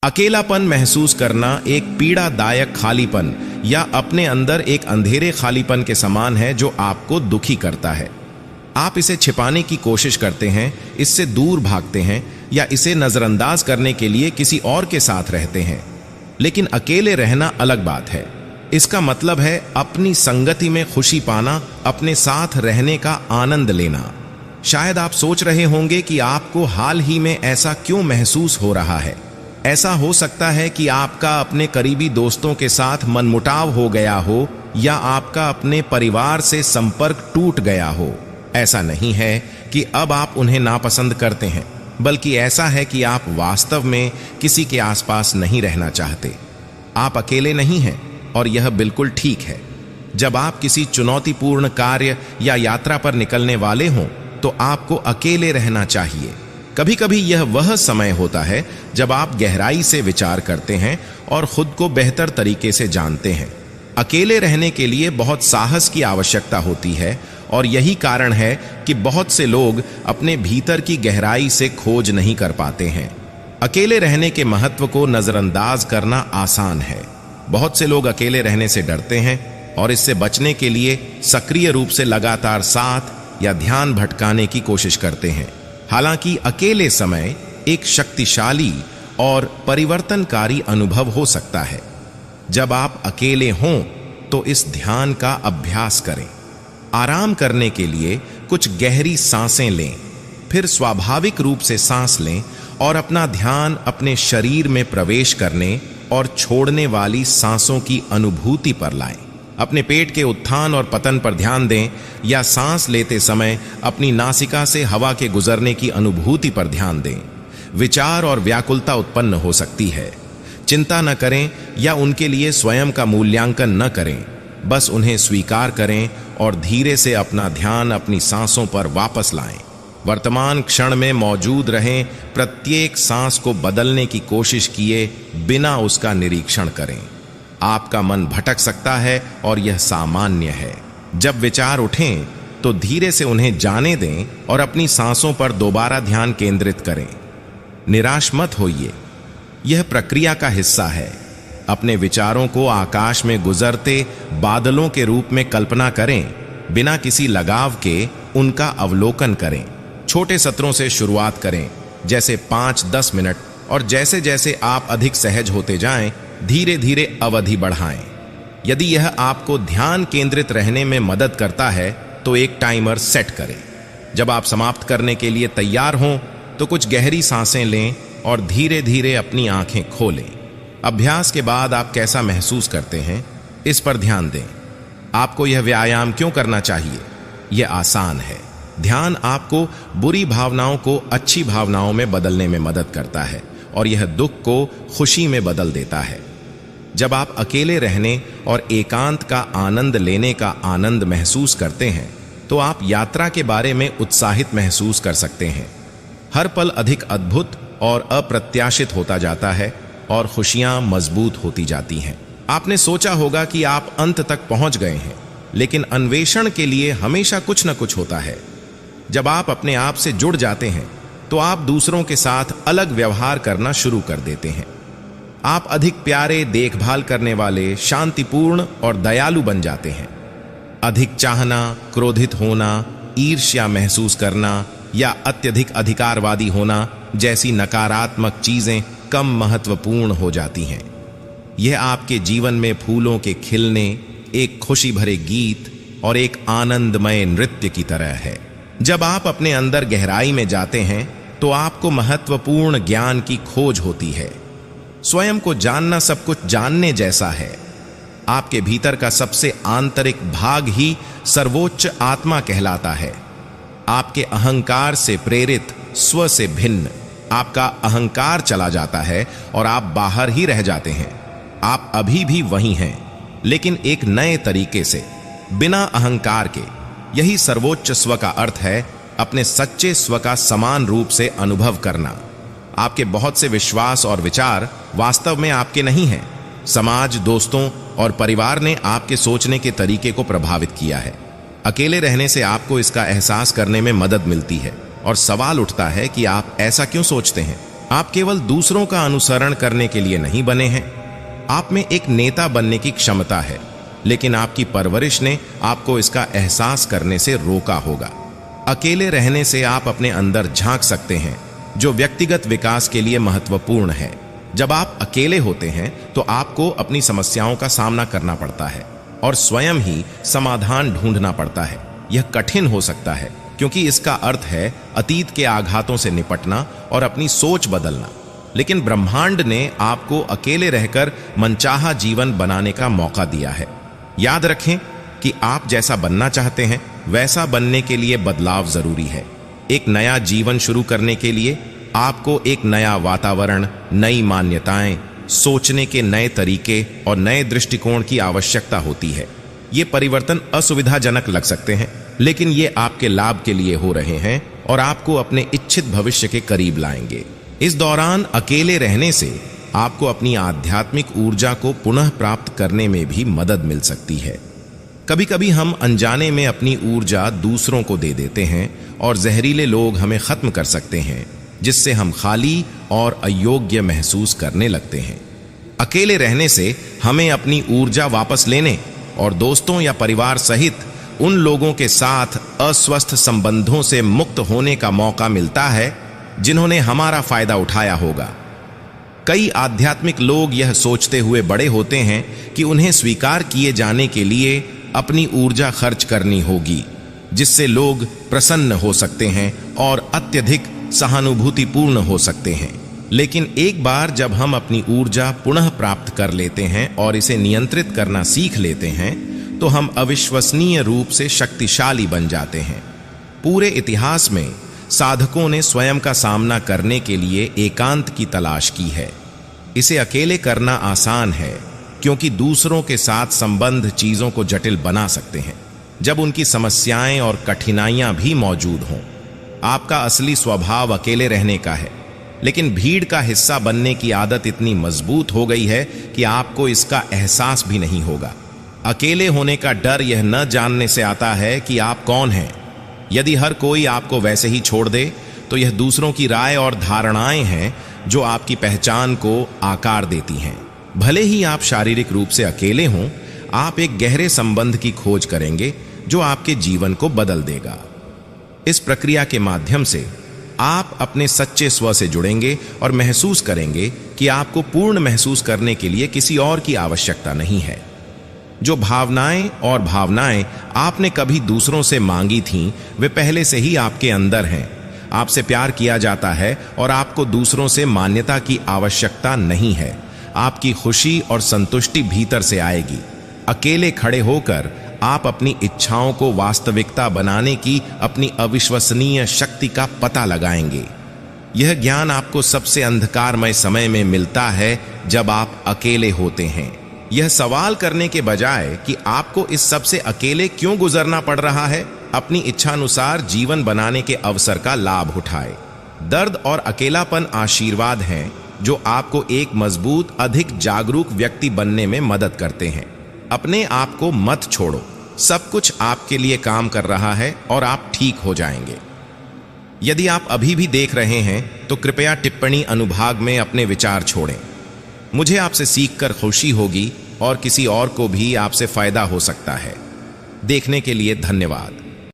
अकेलापन महसूस करना एक पीड़ादायक खालीपन या अपने अंदर एक अंधेरे खालीपन के समान है जो आपको दुखी करता है। आप इसे छिपाने की कोशिश करते हैं, इससे दूर भागते हैं या इसे नजरअंदाज करने के लिए किसी और के साथ रहते हैं। लेकिन अकेले रहना अलग बात है। इसका मतलब है अपनी संगति में खुशी पाना, अपने साथ रहने का आनंद लेना। शायद आप सोच रहे होंगे कि आपको हाल ही में ऐसा क्यों महसूस हो रहा है। ऐसा हो सकता है कि आपका अपने करीबी दोस्तों के साथ मनमुटाव हो गया हो या आपका अपने परिवार से संपर्क टूट गया हो। ऐसा नहीं है कि अब आप उन्हें नापसंद करते हैं, बल्कि ऐसा है कि आप वास्तव में किसी के आसपास नहीं रहना चाहते। आप अकेले नहीं हैं और यह बिल्कुल ठीक है। जब आप किसी चुनौतीपूर्ण कार्य या यात्रा पर निकलने वाले हों तो आपको अकेले रहना चाहिए। कभी कभी यह वह समय होता है जब आप गहराई से विचार करते हैं और खुद को बेहतर तरीके से जानते हैं। अकेले रहने के लिए बहुत साहस की आवश्यकता होती है और यही कारण है कि बहुत से लोग अपने भीतर की गहराई से खोज नहीं कर पाते हैं। अकेले रहने के महत्व को नजरअंदाज करना आसान है। बहुत से लोग अकेले रहने से डरते हैं और इससे बचने के लिए सक्रिय रूप से लगातार साथ या ध्यान भटकाने की कोशिश करते हैं। हालांकि अकेले समय एक शक्तिशाली और परिवर्तनकारी अनुभव हो सकता है। जब आप अकेले हों तो इस ध्यान का अभ्यास करें। आराम करने के लिए कुछ गहरी सांसें लें, फिर स्वाभाविक रूप से सांस लें और अपना ध्यान अपने शरीर में प्रवेश करने और छोड़ने वाली सांसों की अनुभूति पर लाएं। अपने पेट के उत्थान और पतन पर ध्यान दें या सांस लेते समय अपनी नासिका से हवा के गुजरने की अनुभूति पर ध्यान दें। विचार और व्याकुलता उत्पन्न हो सकती है। चिंता न करें या उनके लिए स्वयं का मूल्यांकन न करें, बस उन्हें स्वीकार करें और धीरे से अपना ध्यान अपनी सांसों पर वापस लाएं। वर्तमान क्षण में मौजूद रहें, प्रत्येक सांस को बदलने की कोशिश किए बिना उसका निरीक्षण करें। आपका मन भटक सकता है और यह सामान्य है। जब विचार उठें तो धीरे से उन्हें जाने दें और अपनी सांसों पर दोबारा ध्यान केंद्रित करें। निराश मत होइए, यह प्रक्रिया का हिस्सा है। अपने विचारों को आकाश में गुजरते बादलों के रूप में कल्पना करें, बिना किसी लगाव के उनका अवलोकन करें। छोटे सत्रों से शुरुआत करें, जैसे 5-10 मिनट, और जैसे जैसे आप अधिक सहज होते जाएं, धीरे धीरे अवधि बढ़ाएं। यदि यह आपको ध्यान केंद्रित रहने में मदद करता है तो एक टाइमर सेट करें। जब आप समाप्त करने के लिए तैयार हों तो कुछ गहरी सांसें लें और धीरे धीरे अपनी आंखें खोलें। अभ्यास के बाद आप कैसा महसूस करते हैं, इस पर ध्यान दें। आपको यह व्यायाम क्यों करना चाहिए? यह आसान है। ध्यान आपको बुरी भावनाओं को अच्छी भावनाओं में बदलने में मदद करता है और यह दुख को खुशी में बदल देता है। जब आप अकेले रहने और एकांत का आनंद लेने का आनंद महसूस करते हैं तो आप यात्रा के बारे में उत्साहित महसूस कर सकते हैं। हर पल अधिक अद्भुत और अप्रत्याशित होता जाता है और खुशियां मजबूत होती जाती हैं। आपने सोचा होगा कि आप अंत तक पहुंच गए हैं, लेकिन अन्वेषण के लिए हमेशा कुछ न कुछ होता है। जब आप अपने आप से जुड़ जाते हैं तो आप दूसरों के साथ अलग व्यवहार करना शुरू कर देते हैं। आप अधिक प्यारे, देखभाल करने वाले, शांतिपूर्ण और दयालु बन जाते हैं। अधिक चाहना, क्रोधित होना, ईर्ष्या महसूस करना या अत्यधिक अधिकारवादी होना जैसी नकारात्मक चीजें कम महत्वपूर्ण हो जाती हैं। यह आपके जीवन में फूलों के खिलने, एक खुशी भरे गीत और एक आनंदमय नृत्य की तरह है। जब आप अपने अंदर गहराई में जाते हैं तो आपको महत्वपूर्ण ज्ञान की खोज होती है। स्वयं को जानना सब कुछ जानने जैसा है। आपके भीतर का सबसे आंतरिक भाग ही सर्वोच्च आत्मा कहलाता है। आपके अहंकार से प्रेरित, स्व से भिन्न आपका अहंकार चला जाता है और आप बाहर ही रह जाते हैं। आप अभी भी वही हैं, लेकिन एक नए तरीके से, बिना अहंकार के। यही सर्वोच्च स्व का अर्थ है, अपने सच्चे स्व का समान रूप से अनुभव करना। आपके बहुत से विश्वास और विचार वास्तव में आपके नहीं हैं। समाज, दोस्तों और परिवार ने आपके सोचने के तरीके को प्रभावित किया है। अकेले रहने से आपको इसका एहसास करने में मदद मिलती है और सवाल उठता है कि आप ऐसा क्यों सोचते हैं। आप केवल दूसरों का अनुसरण करने के लिए नहीं बने हैं। आप में एक नेता बनने की क्षमता है, लेकिन आपकी परवरिश ने आपको इसका एहसास करने से रोका होगा। अकेले रहने से आप अपने अंदर झांक सकते हैं, जो व्यक्तिगत विकास के लिए महत्वपूर्ण है। जब आप अकेले होते हैं तो आपको अपनी समस्याओं का सामना करना पड़ता है और स्वयं ही समाधान ढूंढना पड़ता है। यह कठिन हो सकता है, क्योंकि इसका अर्थ है अतीत के आघातों से निपटना और अपनी सोच बदलना। लेकिन ब्रह्मांड ने आपको अकेले रहकर मनचाहा जीवन बनाने का मौका दिया है। याद रखें कि आप जैसा बनना चाहते हैं वैसा बनने के लिए बदलाव जरूरी है। एक नया जीवन शुरू करने के लिए आपको एक नया वातावरण, नई मान्यताएं, सोचने के नए तरीके और नए दृष्टिकोण की आवश्यकता होती है। ये परिवर्तन असुविधाजनक लग सकते हैं, लेकिन ये आपके लाभ के लिए हो रहे हैं और आपको अपने इच्छित भविष्य के करीब लाएंगे। इस दौरान अकेले रहने से आपको अपनी आध्यात्मिक ऊर्जा को पुनः प्राप्त करने में भी मदद मिल सकती है। कभी कभी हम अनजाने में अपनी ऊर्जा दूसरों को दे देते हैं और जहरीले लोग हमें खत्म कर सकते हैं, जिससे हम खाली और अयोग्य महसूस करने लगते हैं। अकेले रहने से हमें अपनी ऊर्जा वापस लेने और दोस्तों या परिवार सहित उन लोगों के साथ अस्वस्थ संबंधों से मुक्त होने का मौका मिलता है जिन्होंने हमारा फायदा उठाया होगा। कई आध्यात्मिक लोग यह सोचते हुए बड़े होते हैं कि उन्हें स्वीकार किए जाने के लिए अपनी ऊर्जा खर्च करनी होगी, जिससे लोग प्रसन्न हो सकते हैं और अत्यधिक सहानुभूतिपूर्ण हो सकते हैं। लेकिन एक बार जब हम अपनी ऊर्जा पुनः प्राप्त कर लेते हैं और इसे नियंत्रित करना सीख लेते हैं, तो हम अविश्वसनीय रूप से शक्तिशाली बन जाते हैं। पूरे इतिहास में साधकों ने स्वयं का सामना करने के लिए एकांत की तलाश की है। इसे अकेले करना आसान है, क्योंकि दूसरों के साथ संबंध चीजों को जटिल बना सकते हैं, जब उनकी समस्याएं और कठिनाइयां भी मौजूद हों। आपका असली स्वभाव अकेले रहने का है, लेकिन भीड़ का हिस्सा बनने की आदत इतनी मजबूत हो गई है कि आपको इसका एहसास भी नहीं होगा। अकेले होने का डर यह न जानने से आता है कि आप कौन हैं। यदि हर कोई आपको वैसे ही छोड़ दे, तो यह दूसरों की राय और धारणाएं हैं जो आपकी पहचान को आकार देती हैं। भले ही आप शारीरिक रूप से अकेले हों, आप एक गहरे संबंध की खोज करेंगे जो आपके जीवन को बदल देगा। इस प्रक्रिया के माध्यम से आप अपने सच्चे स्व से जुड़ेंगे और महसूस करेंगे कि आपको पूर्ण महसूस करने के लिए किसी और की आवश्यकता नहीं है। जो भावनाएं आपने कभी दूसरों से मांगी थीं, वे पहले से ही आपके अंदर हैं। आपसे प्यार किया जाता है और आपको दूसरों से मान्यता की आवश्यकता नहीं है। आपकी खुशी और संतुष्टि भीतर से आएगी। अकेले खड़े होकर आप अपनी इच्छाओं को वास्तविकता बनाने की अपनी अविश्वसनीय शक्ति का पता लगाएंगे। यह ज्ञान आपको सबसे अंधकारमय समय में मिलता है, जब आप अकेले होते हैं। यह सवाल करने के बजाय कि आपको इस सबसे अकेले क्यों गुजरना पड़ रहा है, अपनी इच्छानुसार जीवन बनाने के अवसर का लाभ उठाए। दर्द और अकेलापन आशीर्वाद हैं जो आपको एक मजबूत, अधिक जागरूक व्यक्ति बनने में मदद करते हैं। अपने आप को मत छोड़ो, सब कुछ आपके लिए काम कर रहा है और आप ठीक हो जाएंगे। यदि आप अभी भी देख रहे हैं तो कृपया टिप्पणी अनुभाग में अपने विचार छोड़ें। मुझे आपसे सीखकर खुशी होगी और किसी और को भी आपसे फायदा हो सकता है। देखने के लिए धन्यवाद।